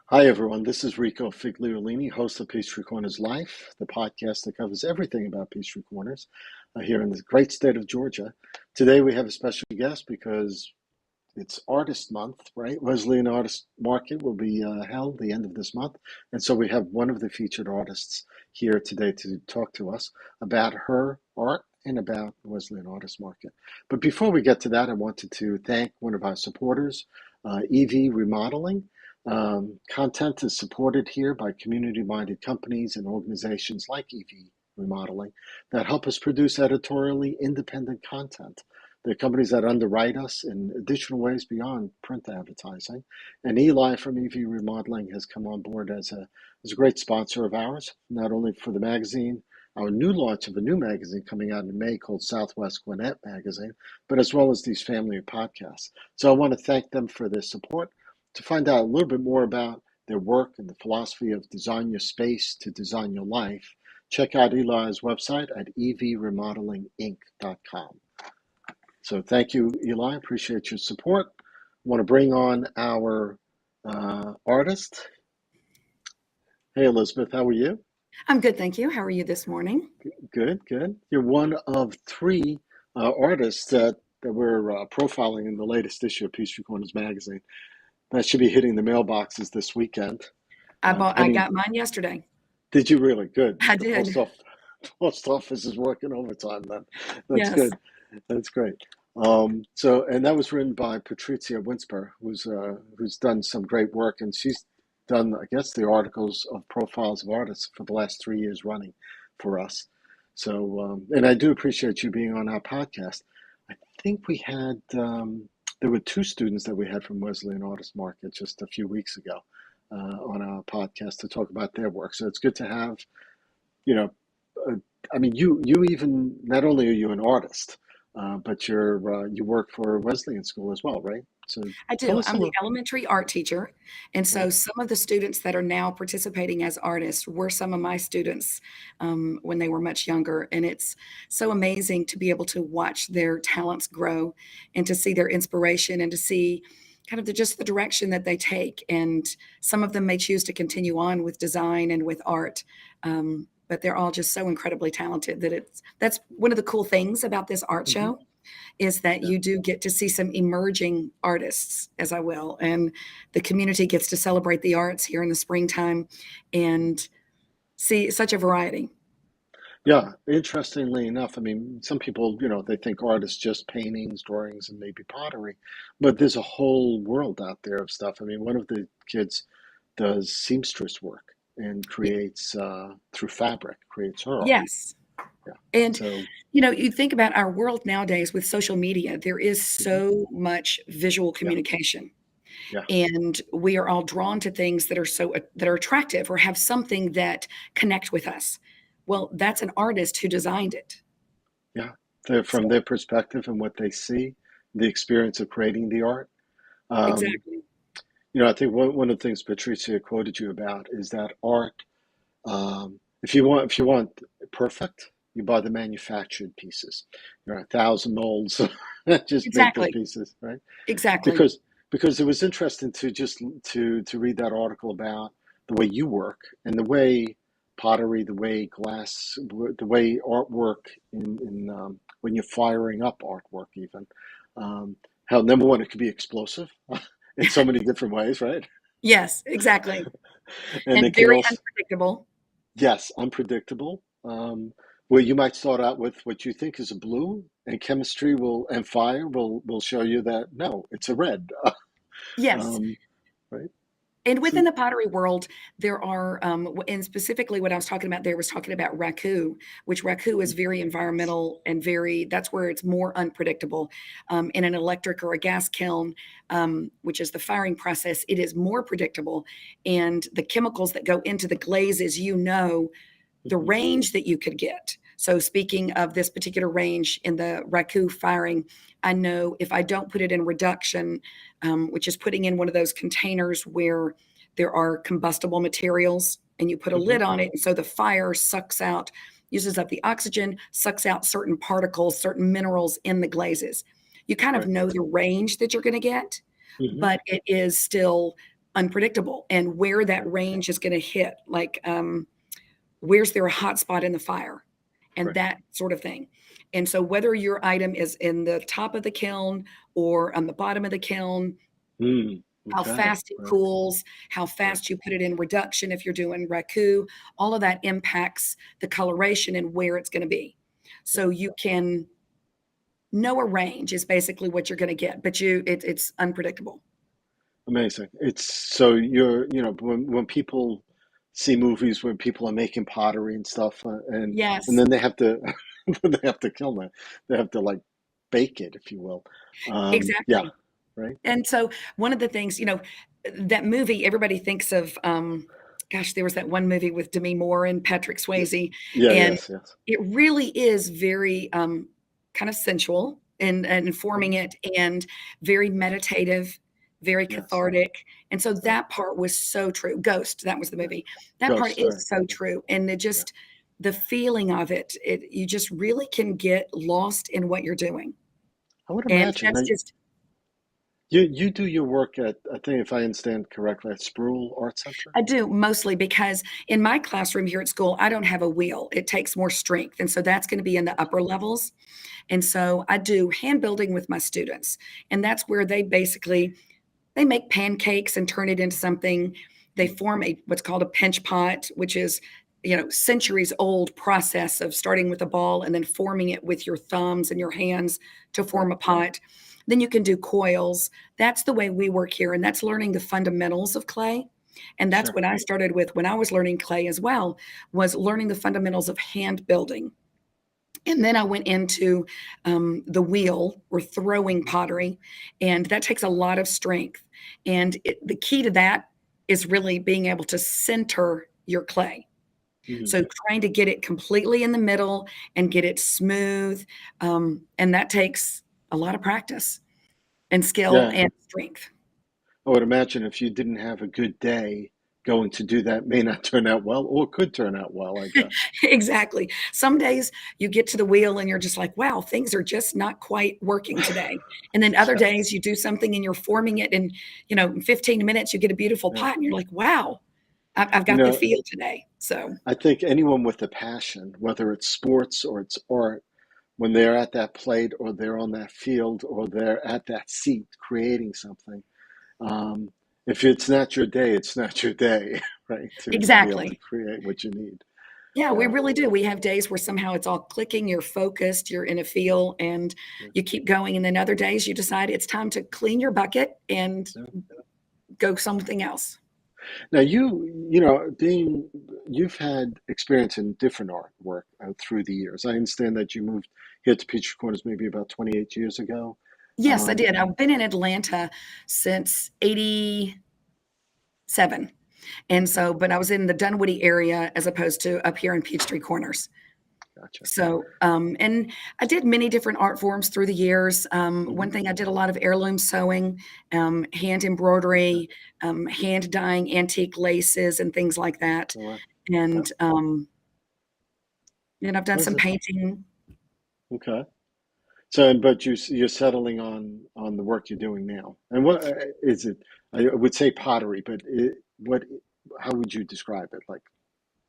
Hi, everyone. This is Rico Figliolini, host of Peachtree Corners Life, the podcast that covers everything about Peachtree Corners here in the great state of Georgia. Today, we have a special guest because it's Artist Month, right? Wesleyan Artist Market will be held the end of this month. And so we have one of the featured artists here today to talk to us about her art and about Wesleyan Artist Market. But before we get to that, I wanted to thank one of our supporters, EV Remodeling. Content is supported here by community-minded companies and organizations like EV Remodeling that help us produce editorially independent content. They're companies that underwrite us in additional ways beyond print advertising. And Eli from EV Remodeling has come on board as a great sponsor of ours, not only for the magazine, our new launch of a new magazine coming out in May called Southwest Gwinnett Magazine, but as well as these family of podcasts. So I want to thank them for their support. To find out a little bit more about their work and the philosophy of design your space to design your life, check out Eli's website at evremodelinginc.com. So thank you, Eli. Appreciate your support. I want to bring on our artist. Hey, Elizabeth, how are you? I'm good, thank you. How are you this morning? Good, good. You're one of three artists that we're profiling in the latest issue of Peachtree Corners magazine. That should be hitting the mailboxes this weekend. I got mine yesterday. Did you really? Good. I The did. post office is working overtime then. That's Yes. good. That's great. And that was written by Patrizia Winsper, who's done some great work, and she's done, I guess, the articles of profiles of artists for the last 3 years running for us. So, and I do appreciate you being on our podcast. I think there were two students that we had from Wesleyan Artist Market just a few weeks ago on our podcast to talk about their work. So it's good to have, you know, I mean, you even not only are you an artist, but you work for Wesleyan School as well, right? So I tell do. us I'm some the of, elementary art teacher. And right? so some of the students that are now participating as artists were some of my students when they were much younger. And it's so amazing to be able to watch their talents grow and to see their inspiration and to see kind of just the direction that they take. And some of them may choose to continue on with design and with art. But they're all just so incredibly talented that's one of the cool things about this art Hmm. show is that Yeah, you do get to see some emerging artists, as I will, and the community gets to celebrate the arts here in the springtime and see such a variety. yeah. Interestingly enough, I mean, some people, they think art is just paintings, drawings, and maybe pottery, but there's a whole world out there of stuff. I mean, one of the kids does seamstress work and creates through fabric, creates her art. Yes. Yeah. And, So, you think about our world nowadays with social media, there is mhm, so much visual yeah, communication. yeah, And we are all drawn to things that are attractive or have something that connect with us. Well, that's an artist who designed it. yeah. So From their perspective and what they see, the experience of creating the art. Um, exactly. I think one of the things Patricia quoted you about is that art. If you want perfect, you buy the manufactured pieces. There are 1,000 molds, just make the Exactly. pieces, right? Exactly. Because it was interesting to just to read that article about the way you work and the way pottery, the way glass, the way artwork in when you're firing up artwork even. Um, how number one, it could be explosive in so many different ways, right? Yes, exactly. And And it can very also, unpredictable. yes, unpredictable. Where you might start out with what you think is a blue, and chemistry and fire will show you that no, it's a red. Yes. Um, right? And So, within the pottery world, there are, and specifically what I was talking about there was talking about Raku, which Raku is mhm, very environmental and that's where it's more unpredictable. In an electric or a gas kiln, which is the firing process, it is more predictable. And the chemicals that go into the glazes, the mhm, range that you could get. So speaking of this particular range in the Raku firing, I know if I don't put it in reduction, which is putting in one of those containers where there are combustible materials and you put a mhm, lid on it. And so the fire sucks out, uses up the oxygen, sucks out certain particles, certain minerals in the glazes. You kind of right. know the range that you're going to get, Mhm, but it is still unpredictable, and where that range is going to hit, like where's there a hot spot in the fire, and Right. that sort of thing. And so whether your item is in the top of the kiln or on the bottom of the kiln, Mm, how okay. fast it Right. cools, how Right. fast you put it in reduction if you're doing raku, all of that impacts the coloration and where it's going to be. Yeah. So you can know a range is basically what you're going to get, but it's unpredictable. Amazing. It's so when people see movies where people are making pottery and stuff, and Yes, then they have to they have to kiln it. They have to like bake it, if you will. Yeah. exactly. Right. And so one of the things, that movie, everybody thinks of, gosh, there was that one movie with Demi Moore and Patrick Y- Swayze, Yeah. and Yes. Yes. it really is very kind of sensual and Mhm. informing it, and very meditative, very Yes. cathartic. And so Right. that part was so true. Ghost, that was the Yeah. movie. That part Ghost. All right. is so Yeah. true. And it Yeah. just, the feeling of it, you just really can get lost in what you're doing. I would And imagine. that's Now, just you do your work at, I think if I understand correctly, at Sproul Art Center. I do, mostly because in my classroom here at school, I don't have a wheel. It takes more strength, and so that's gonna be in the upper levels, and so I do hand building with my students, and that's where they make pancakes and turn it into something. They Mm, form a what's called a pinch pot, which is, centuries old process of starting with a ball and then forming it with your thumbs and your hands to right. form a pot. Then you can do coils. That's the way we work here, and that's learning the fundamentals of clay. And that's Sure. what I started with when I was learning clay as well, was learning the fundamentals of hand building. And then I went into the wheel or throwing pottery, and that takes a lot of strength. And the key to that is really being able to center your clay. Mhm. So trying to get it completely in the middle and get it smooth, and that takes a lot of practice and skill Yeah. and strength. I would imagine if you didn't have a good day, going to do that may not turn out well, or could turn out well, I guess. Exactly. Some days you get to the wheel and you're just like, wow, things are just not quite working today. And then other Yeah, days you do something and you're forming it, and in 15 minutes you get a beautiful yeah. pot and you're like, wow, I've You got the know, feel today. So I think anyone with a passion, whether it's sports or it's art, when they're at that plate or they're on that field or they're at that seat creating something, um, if it's not your day, it's not your day, right? To be able to exactly. create what you need. Yeah, we Yeah, really do. We have days where somehow it's all clicking, you're focused, you're in a feel, and yeah, you keep going. And then other days you decide it's time to clean your bucket and yeah. go something else. Now being you've had experience in different artwork through the years. I understand that you moved here to Peachtree Corners maybe about 28 years ago. Yes, I Um, did. I've been in Atlanta since 87. And okay, so, but I was in the Dunwoody area as opposed to up here in Peachtree Corners. gotcha. So, and I did many different art forms through the years. Hmm. One thing I did a lot of heirloom sewing, hand Okay, embroidery, hand dyeing antique laces and things like that. all right. Okay, And, and I've done what is some it? painting. Okay. So, but you're settling on the work you're doing now, and what is it? I would say pottery, but what? How would you describe it? Like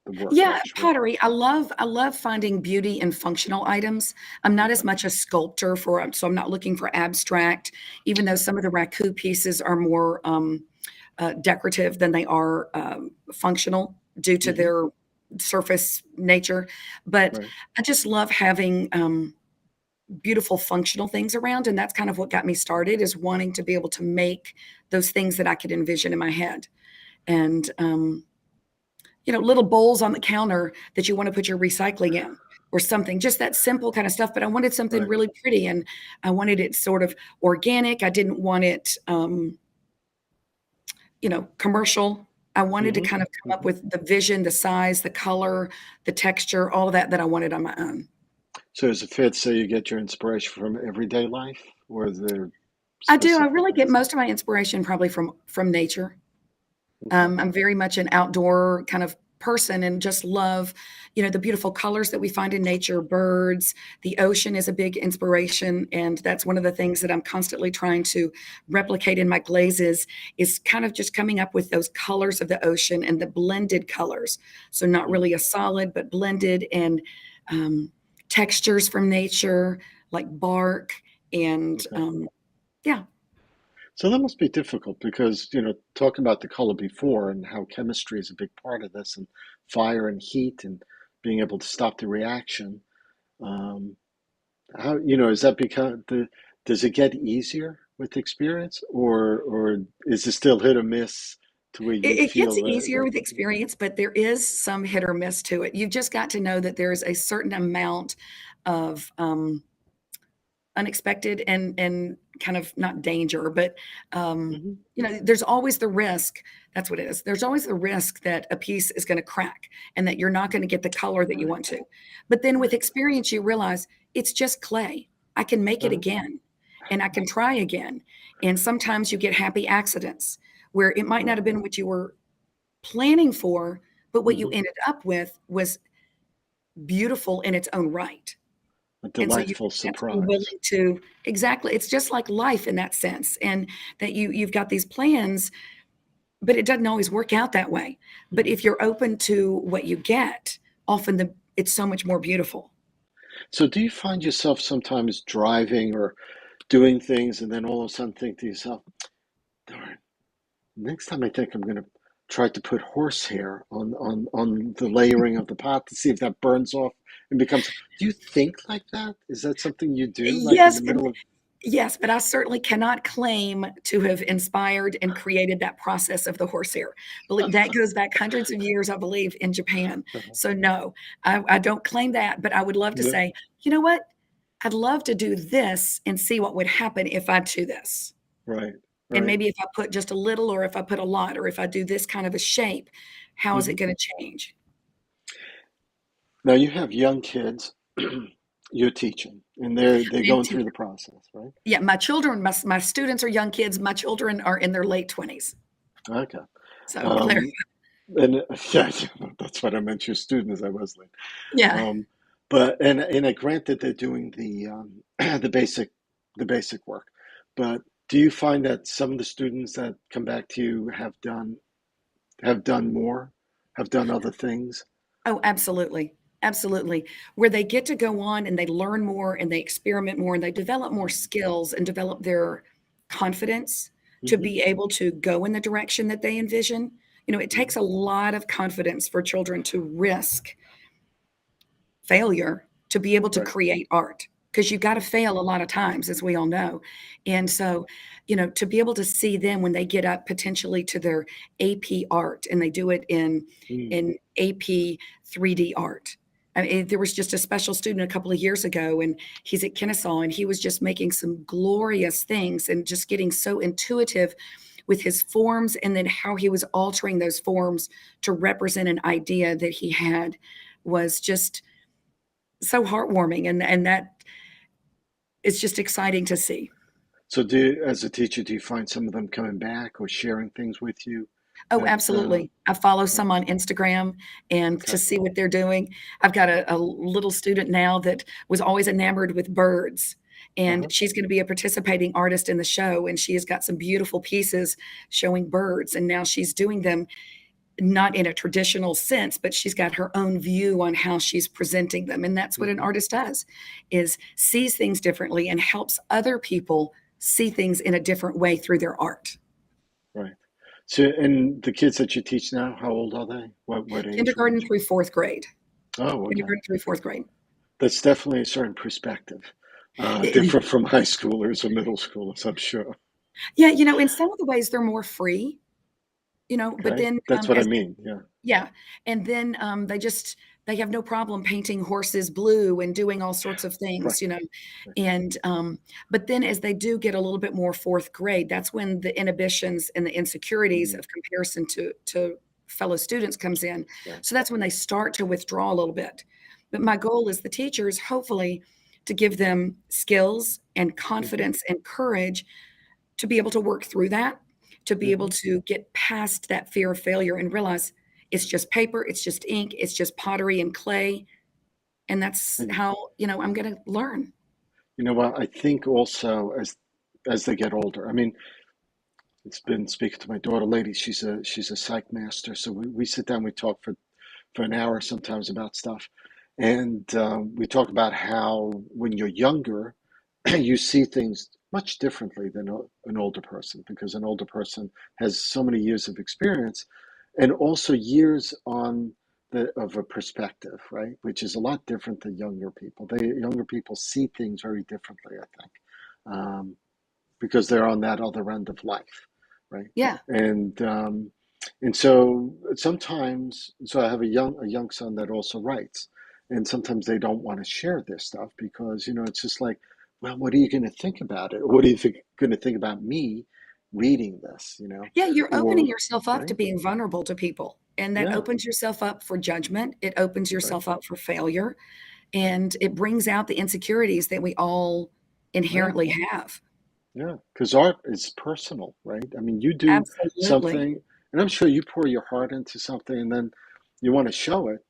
the work, Yeah, actually. pottery. I love finding beauty in functional items. I'm not as Okay. much a sculptor so I'm not looking for abstract, even though some of the raku pieces are more decorative than they are functional due to Hmm. their surface nature. But Right. I just love having beautiful functional things around, and that's kind of what got me started, is wanting to be able to make those things that I could envision in my head. And little bowls on the counter that you want to put your recycling in or something, just that simple kind of stuff. But I wanted something Right. really pretty, and I wanted it sort of organic. I didn't want it, commercial. I wanted to Hmm. kind of come up Hmm. with the vision, the size, the color, the texture, all of that I wanted on my own. So is it fair to say you get your inspiration from everyday life, or is there I do. I specific really get things? most of my inspiration probably from nature. Okay. I'm very much an outdoor kind of person and just love, the beautiful colors that we find in nature, birds. The ocean is a big inspiration, and that's one of the things that I'm constantly trying to replicate in my glazes is kind of just coming up with those colors of the ocean and the blended colors. So not really a solid, but blended, and textures from nature like bark and Okay. yeah. So that must be difficult because, talking about the color before and how chemistry is a big part of this and fire and heat and being able to stop the reaction. Um, how, is that does it get easier with experience or is it still hit or miss to where you It feel gets easier that, with experience, but there is some hit or miss to it. You've just got to know that there's a certain amount of unexpected and kind of not danger, but Mhm. there's always the risk. That's what it is. There's always the risk that a piece is going to crack and that you're not going to get the color that you Right, want to. But then with right. experience, you realize it's just clay. I can make it Uh-huh. again and I can try again. And sometimes you get happy accidents where it might not Right. have been what you were planning for, but what you Hmm. ended up with was beautiful in its own right. A And so you delightful have to be willing surprise. to exactly, it's just like life in that sense, and that you've got these plans, but it doesn't always work out that way. But Mhm. if you're open to what you get, often it's so much more beautiful. So do you find yourself sometimes driving or doing things and then all of a sudden think to yourself, darn, next time I think I'm going to try to put horsehair on the layering of the pot to see if that burns off and becomes. Do you think like that? Is that something you do, like in the Yes, middle of? yes, but I certainly cannot claim to have inspired and created that process of the horsehair. Believe that goes back hundreds of years, I believe, in Japan. So no, I don't claim that, but I would love to Yeah, say, you know what? I'd love to do this and see what would happen if I do this. right, And right. maybe if I put just a little, or if I put a lot, or if I do this kind of a shape, how is it Hmm. going to change? Now you have young kids you're teaching, and they're I am going through the teacher. process, right? Yeah, my children, my students are young kids. My children are in their late 20s. Okay. So clear. Um, and yeah, that's what I meant. Your students at Wesleyan. Yeah. Um, but and I grant that they're doing the basic work. But do you find that some of the students that come back to you have done more, have done other things? Oh, absolutely. Absolutely. Where they get to go on and they learn more and they experiment more and they develop more skills and develop their confidence to Hmm. be able to go in the direction that they envision. It Hmm. takes a lot of confidence for children to risk failure to be able to Right. create art, because you got to Right. fail a lot of times, as we all know. And Yeah. so, to be able to see them when they get up potentially to their AP art and they do it Mm. in AP 3D art. I mean, there was just a special student a couple of years ago, and he's at Kennesaw, and he was just making some glorious things and just getting so intuitive with his forms, and then how he was altering those forms to represent an idea that he had was just so heartwarming, and that is just exciting to see. So as a teacher, do you find some of them coming back or sharing things with you Oh, that, absolutely. I follow oh, some on Instagram and to okay. see what they're doing. I've got a little student now that was always enamored with birds, and Uh-huh. she's gonna be a participating artist in the show, and she has got some beautiful pieces showing birds, and now she's doing them not in a traditional sense, but she's got her own view on how she's presenting them. And that's what an Hmm. artist does, is sees things differently and helps other people see things in a different way through their art. Right. So, and the kids that you teach now, how old are they? What age Kindergarten range? through fourth grade. Oh, okay. Kindergarten through fourth grade. That's definitely a certain perspective, It- different from high schoolers or middle schoolers, I'm sure. yeah, in some of the ways they're more free, but Okay, then that's what I as mean. Yeah, yeah, and then, they have no problem painting horses blue and doing all sorts of right, things, right. and, but then as they do get a little bit more 4th grade, that's when the inhibitions and the insecurities Mm, of comparison to fellow students comes in. right. So that's when they start to withdraw a little bit. But my goal as the teacher is hopefully to give them skills and Hmm. confidence and courage to be able to work through that, to be able Hmm. to get past that fear of failure and realize It's just paper, it's just ink, it's just pottery and clay. And that's And how, I'm going to learn. you know what? I think also as they get older, I mean, it's been speaking to my daughter, lady. She's a psych master, so we sit down, we talk for an hour sometimes about stuff, and we talk about how when you're younger, you see things much differently than an older person because an older person has so many years of experience, and also years on the of a perspective, right? Which is a lot different than younger people. Younger people see things very differently, I think. Because they're on that other end of life, right? Yeah. And um, and so sometimes, so I have a young son that also writes, and sometimes they don't want to share this stuff because it's just like, well, what are you going to think about it? What are you going to think about me reading this? Yeah, you're opening Or yourself up to right? being vulnerable to people, and that Yeah, opens yourself up for judgment. It opens right, yourself up for failure, and it brings out the insecurities that we all right. inherently have. Yeah, because art is personal, right? I mean, you do Absolutely. something, and I'm sure you pour your heart into something, and then you want to show it.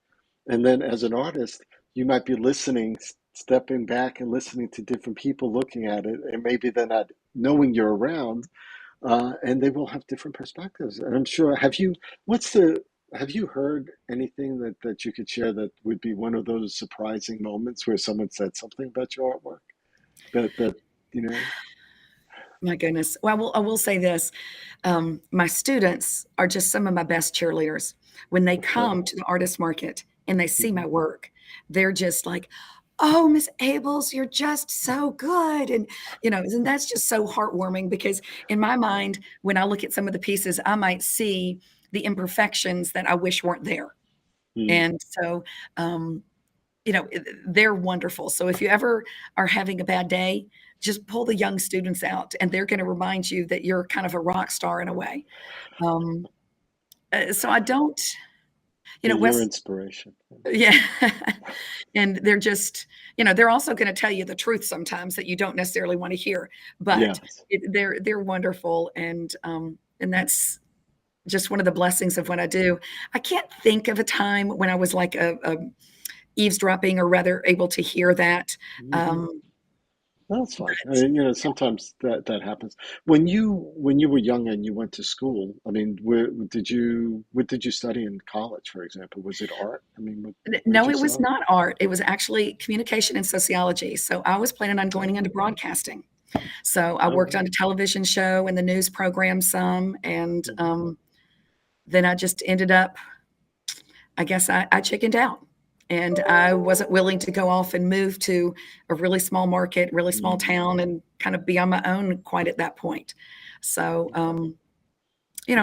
And then as an artist, you might be listening, stepping back and listening to different people looking at it, and maybe they're not knowing you're around, and they will have different perspectives. And I'm sure, have you heard anything that you could share that would be one of those surprising moments where someone said something about your artwork that, you know, My goodness. Well, I will say this. My students are just some of my best cheerleaders. When they good. come to the artist market and they see Hmm. my work, they're just like, "Oh, Miss Abels, you're just so good." And that's just so heartwarming because in my mind, when I look at some of the pieces, I might see the imperfections that I wish weren't there. Mm. And so, they're wonderful. So if you ever are having a bad day, just pull the young students out, and they're going to remind you that you're kind of a rock star in a way. Um, so I don't, Yeah, your West, inspiration. yeah, and they're just, they're also going to tell you the truth sometimes that you don't necessarily want to hear, but Yes. they're wonderful, and that's just one of the blessings of what I do. I can't think of a time when I was like a eavesdropping, or rather able to hear that. Hmm. Um, That's fine. I but mean, sometimes that happens. When you were young and you went to school, I mean, what did you study in college, for example? Was it art? I mean, what did No, you it was study? not art. It was actually communication and sociology. So I was planning on going into Oh, broadcasting. So I oh, worked on wow. a television show and the news program some, and Hmm. then I just ended up. I guess I chickened out, and I wasn't willing to go off and move to a really small market, really small Mm. town, and kind of be on my own quite at that point. So Okay.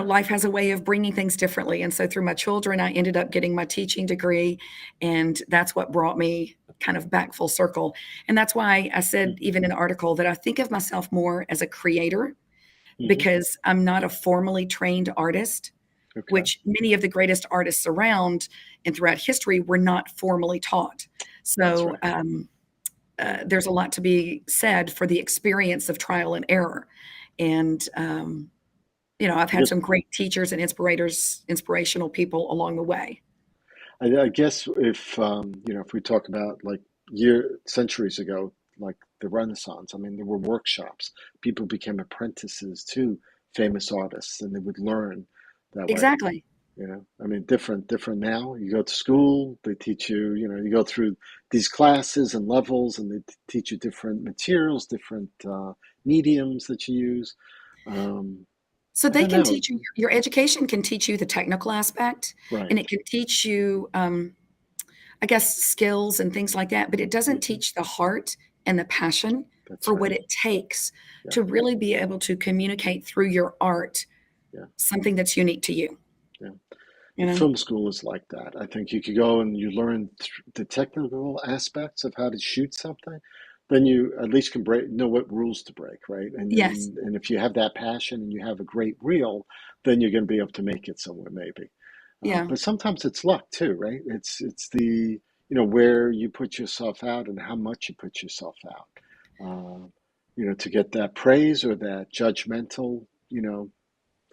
life has a way of bringing things differently. And so through my children, I ended up getting my teaching degree. And that's what brought me kind of back full circle. And that's why I said, Hmm. even in the article, that I think of myself more as a creator Hmm. because I'm not a formally trained artist, Okay. which many of the greatest artists around and throughout history were not formally taught. That's So right. there's a lot to be said for the experience of trial and error. And I've I had guess some great teachers and inspirational people along the way. I guess if we talk about like centuries ago, like the Renaissance, I mean, there were workshops. People became apprentices to famous artists, and they would learn that way. Exactly. I mean, different now. You go to school, they teach you. You go through these classes and levels, and they teach you different materials, different mediums that you use. Um, So I they don't can know. teach you, your education can teach you the technical aspect, and Right. it can teach you, I guess, skills and things like that, but it doesn't Hmm. teach the heart and the passion That's for right. what it takes Yeah. to really be able to communicate through your art Yeah. something that's unique to you. Yeah. You The know? film school is like that. I think you could go and you learn the technical aspects of how to shoot something, then you at least can know what rules to break, right? And Yes. then, and if you have that passion and you have a great reel, then you're going to be able to make it somewhere maybe. Yeah. But sometimes it's luck too, right? It's the where you put yourself out and how much you put yourself out. To get that praise or that judgmental.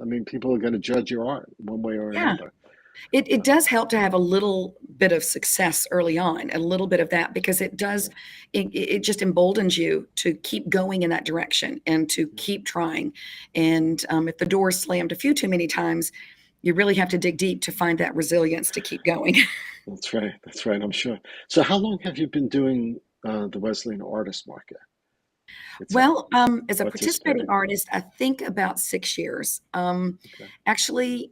I mean, people are going to judge your art one way or Yeah. another. It does help to have a little bit of success early on, a little bit of that, because it does, Yeah. it just emboldens you to keep going in that direction and to keep trying. And if the door is slammed a few too many times, you really have to dig deep to find that resilience to keep going. That's right. That's right. I'm sure. So, how long have you been doing the Wesleyan Artist Market itself, Well, as a participating participating? artist, I think about 6 years. Okay. Actually,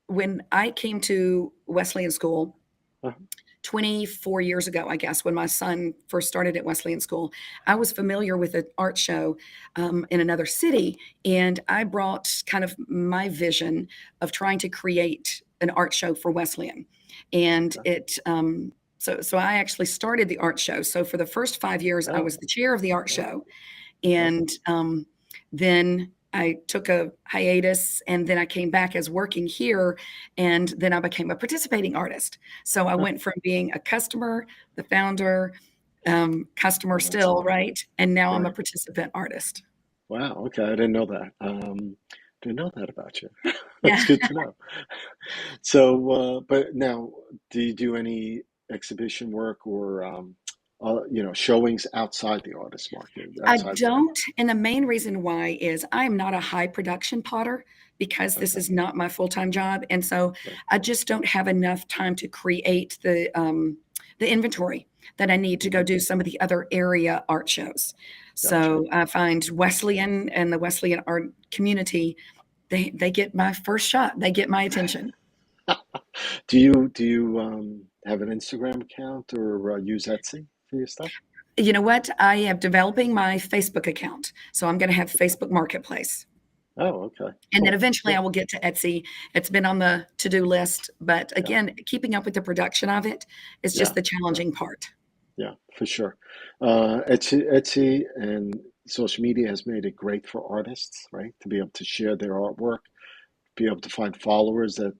when I came to Wesleyan School, Uh-huh. 24 years ago, I guess, when my son first started at Wesleyan School, I was familiar with an art show in another city. And I brought kind of my vision of trying to create an art show for Wesleyan. And Okay. so I actually started the art show. So for the first 5 years, I Oh, was the chair of the art okay. show. Okay. And then I took a hiatus and then I came back as working here. And then I became a participating artist. So I Huh. went from being a customer, the founder, customer Oh, that's still, awesome. right? And now I'm a Right. participant artist. Wow. Okay. I didn't know that. Didn't know that about you. Yeah. That's good to know. So, but now, do you do any exhibition work or, showings outside the artist market, I outside the, don't, and the main reason why is I am not a high production potter because this okay, is not my full-time job, and so sure, I just don't have enough time to create the inventory that I need to go hmm, do some of the other area art shows. gotcha. So I find Wesleyan and the Wesleyan art community, they get my first shot. They get my attention. Do you have an Instagram account or use Etsy for your stuff? You know what? I am developing my Facebook account, so I'm gonna have Okay. Facebook Marketplace. Oh, okay, And then cool, eventually I cool. will get to Etsy. It's been on the to-do list, but Yeah, again, keeping up with the production of it is just yeah, the yeah, challenging part. yeah, for sure. Etsy and social media has made it great for artists, right? To be able to share their artwork, be able to find followers that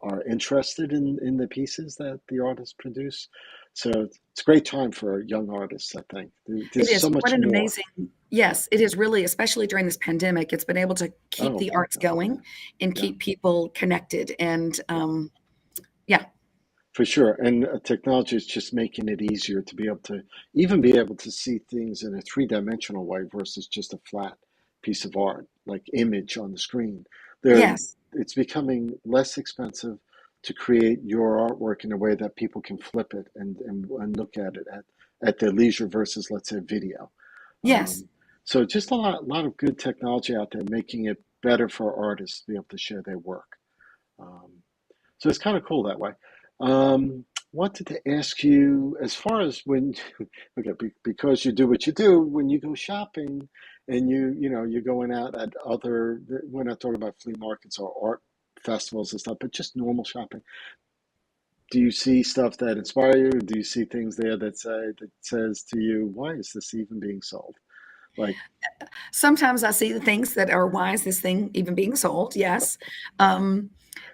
are interested in the pieces that the artists produce. So it's a great time for young artists, I think. It There's is. so What much an more. amazing Yeah. yes, it is really, especially during this pandemic, it's been able to keep Oh, the arts yeah, going and yeah, keep people connected, and, yeah, yeah. for sure. And technology is just making it easier to be able to even be able to see things in a three-dimensional way versus just a flat piece of art, like image on the screen. There, Yes. it's becoming less expensive to create your artwork in a way that people can flip it and look at it at their leisure versus, let's say, video. Yes. Um, so just a lot of good technology out there making it better for artists to be able to share their work. Um, so it's kind of cool that way. Wanted to ask you, as far as when, okay, because you do what you do, when you go shopping and you're going out at other, we're not talking about flea markets or art festivals and stuff, but just normal shopping. Do you see stuff that inspire you? Do you see things there that says to you, why is this even being sold? Like, Sometimes I see the things that are, "Why is this thing even being sold?" Yes. Um,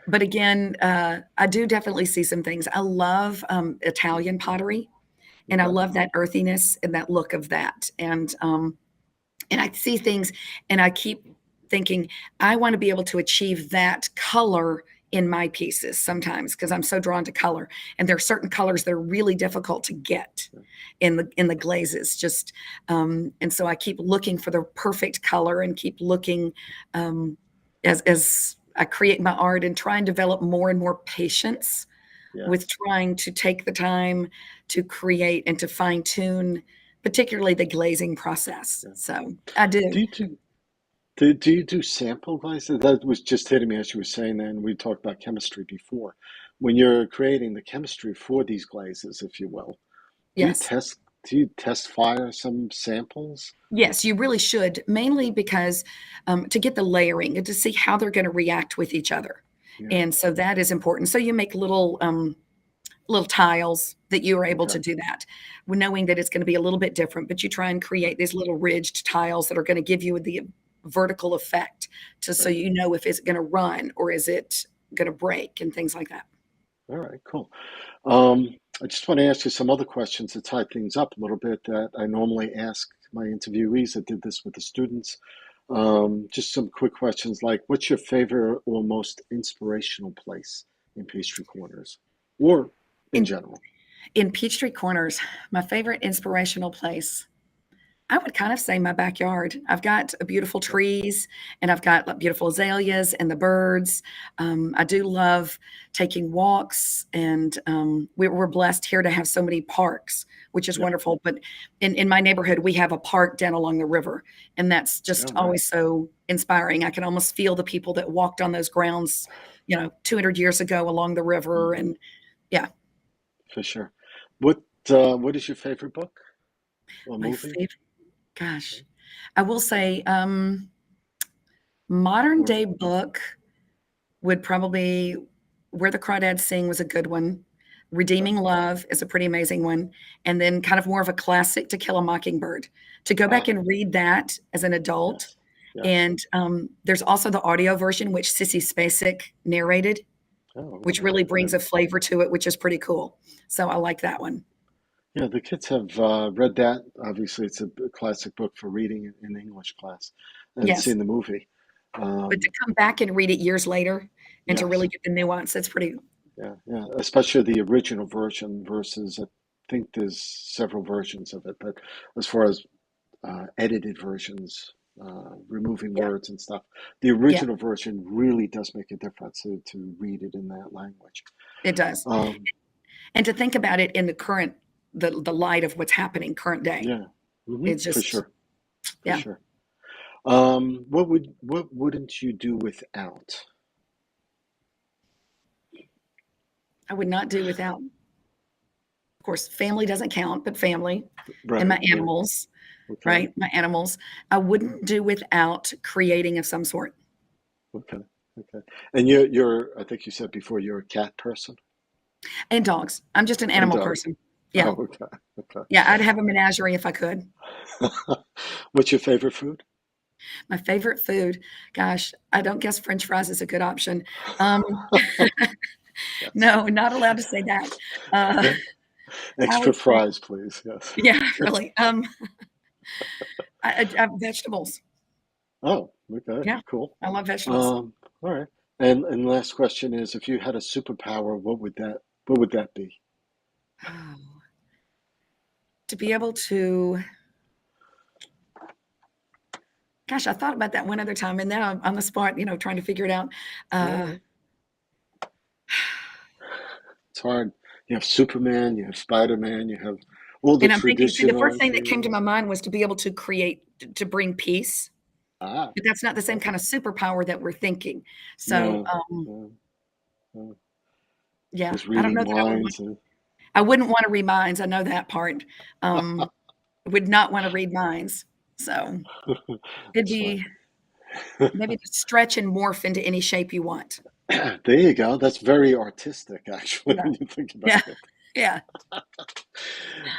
but again, I do definitely see some things. I love, Italian pottery, and I okay, love that earthiness and that look of that, and I see things and I keep thinking, I want to be able to achieve that color in my pieces sometimes because I'm so drawn to color. And there are certain colors that are really difficult to get in the glazes. Just and so I keep looking for the perfect color and keep looking as I create my art and try and develop more and more patience with yes. trying to take the time to create and to fine tune, particularly the glazing process. Yeah. So I Do do. you do you do sample glasses? That was just hitting me as you were saying that, and we talked about chemistry before. When you're creating the chemistry for these glazes, if you will, do you Yes. test do you test fire some samples? Yes, you really should, mainly because to get the layering and to see how they're going to react with each other. Yeah. And so that is important. So you make little tiles that you are able Okay. to do that, knowing that it's going to be a little bit different, but you try and Right. create these little ridged tiles that are going to give you the vertical effect to so Right. you know if it's going to run or is it going to break and things like that. All right. Cool. Um, I just want to ask you some other questions to tie things up a little bit that I normally ask my interviewees. I did this with the students. Just some quick questions like, what's your favorite or most inspirational place in Peachtree Corners or in In general? in Peachtree Corners, my favorite inspirational place, I would kind of say my backyard. I've got beautiful trees and I've got like, beautiful azaleas and the birds. I do love taking walks, and we're blessed here to have so many parks, which is Yeah. wonderful. But in my neighborhood, we have a park down along the river, and that's Oh, just always nice. so inspiring. I can almost feel the people that walked on those grounds, 200 years ago along the river. Hmm. And yeah, For sure. What is your favorite book or my movie? favorite, gosh, I will say, modern Or day book would probably Where the Crawdads Sing was a good one. okay. Redeeming Love is a pretty amazing one. And then kind of more of a classic, To Kill a Mockingbird. To go back Ah, and read that as an adult. yes, yes. And there's also the audio version, which Sissy Spacek narrated, Oh, which okay. really Yeah, brings a flavor to it, which is pretty cool. So I like that one. yeah. The kids have read that. Obviously, it's a classic book for reading in English class, and Yes. seen the movie. But to Um, come back and read it years later and to really yes, get the nuance, that's pretty. yeah, yeah. Especially the original version versus I think there's several versions of it, but as far as edited versions, removing Yeah. words and stuff. The Yeah, original version really does make a difference to read it in that language. it does. Um, And to think about it in the light of what's happening current day. yeah, It's for just, sure, for yeah, sure. What wouldn't you do without? I would not do without, of course, family doesn't count, but family and Right, my right. animals, Okay, right? My animals. I wouldn't do without creating of some sort. okay, okay. And you're I think you said before you're a cat person And dogs. I'm just an and animal dogs. person. Oh, Yeah. okay, okay. Yeah, I'd have a menagerie if I could. What's your favorite food? My favorite food, gosh, I don't guess French fries is a good option. Um, Yes. no, not allowed to say that. Uh, I Extra would say, fries, please. Yes. yeah, really. Vegetables. Oh, okay, Yeah, cool. I love vegetables. All right. And last question is, if you had a superpower, what would that be? Oh, to be able to, gosh, I thought about that one other time, and then I'm on the spot, trying to figure it out. Uh, Yeah, it's hard. You have Superman, you have Spider-Man, you have all the and I'm thinking, see, the first traditional thing that came to my heroes. mind was to be able to create, to bring peace, Ah, but that's not the same okay. kind of superpower that we're thinking. So, No, no, no. yeah, Just I don't know reading that minds and I wouldn't want to read minds. I know that part. Um, would not want to read minds. So it'd that's fine. be maybe to stretch and morph into any shape you want. There you go. That's very artistic, actually, Yeah, when you think yeah, about it. yeah.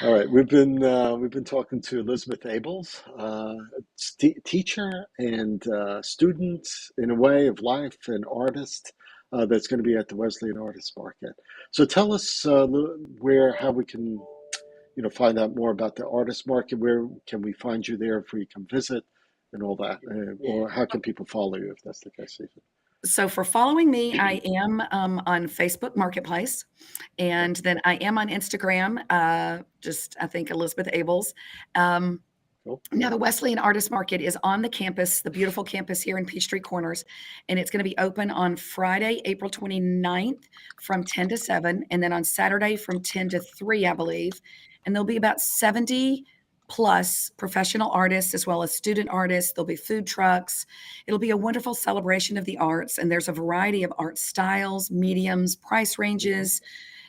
All right, we've been talking to Elizabeth Abels, teacher and student in a way of life and artist that's going to be at the Wesleyan Artist Market. So tell us how we can find out more about the artist market. Where can we find you there if we come visit and all that, or how can people follow you if that's the case? Even So for following me, I am on Facebook Marketplace, okay, and then I am on Instagram. Just I think Elizabeth Abels. Um, cool. Now, the Wesleyan Artist Market is on the campus, the beautiful campus here in Peachtree Corners, and it's going to be open on Friday, April 29th from 10 to 7, and then on Saturday from 10 to 3, I believe. And there'll be about 70 plus professional artists as well as student artists. There'll be food trucks. It'll be a wonderful celebration of the arts, and there's a variety of art styles, mediums, price Hmm. ranges,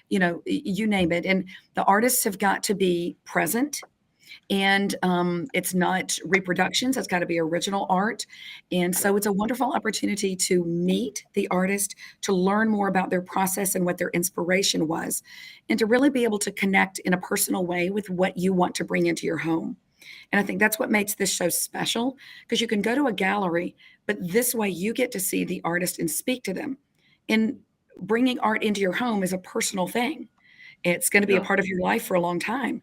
you name it. And the artists have got to be present, and it's not reproductions. It's got to be original art. And Okay, so it's a wonderful opportunity to meet the artist, to learn more about their process and what their inspiration was, and to really be able to connect in a personal way with what you want to bring into your home. And I think that's what makes this show special, because you can go to a gallery, but this way you get to see the artist and speak to them. And bringing art into your home is a personal thing. It's going to be a yeah, part of your life for a long time.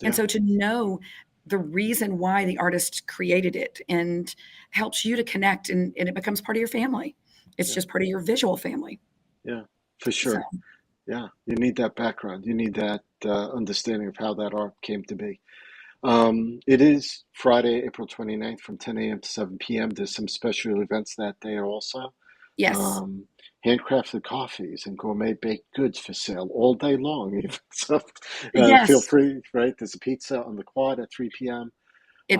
And yeah, so to know the reason why the artist created it and helps you to connect, and it becomes part of your family. It's yeah, just part of your visual family. yeah. for So, sure. Yeah, you need that background. You need that understanding of how that art came to be. It is Friday, April 29th from 10 a.m. to 7 p.m. There's some special events that day also. yes, Um, Handcrafted coffees and gourmet baked goods for sale all day long. Even. So feel yes. free, right? There's a pizza on the quad at 3 p.m.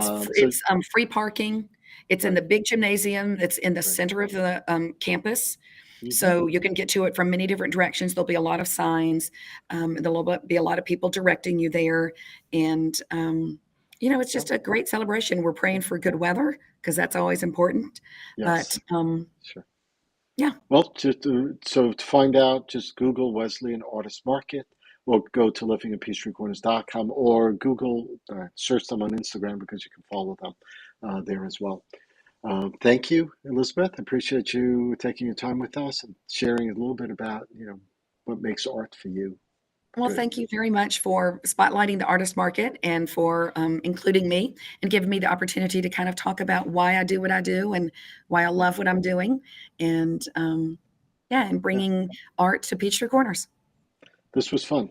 So, It's free parking. It's in right, the big gymnasium. It's in the right. center of the, campus, Hmm. so you can get to it from many different directions. There'll be a lot of signs. There'll be a lot of people directing you there, and, it's Well, just a great celebration. We're praying for good weather because that's always important, but, yes, sure. yeah. Well, to find out, just Google Wesleyan Artist Market or go to livingandpeachtreecorners.com or Google, search them on Instagram because you can follow them there as well. Thank you, Elizabeth. I appreciate you taking your time with us and sharing a little bit about, what makes art for you. Well, Good. thank you very much for spotlighting the artist market and for including me and giving me the opportunity to kind of talk about why I do what I do and why I Yeah, love what I'm doing. And yeah, and yeah. bringing art to Peachtree Corners. This was fun.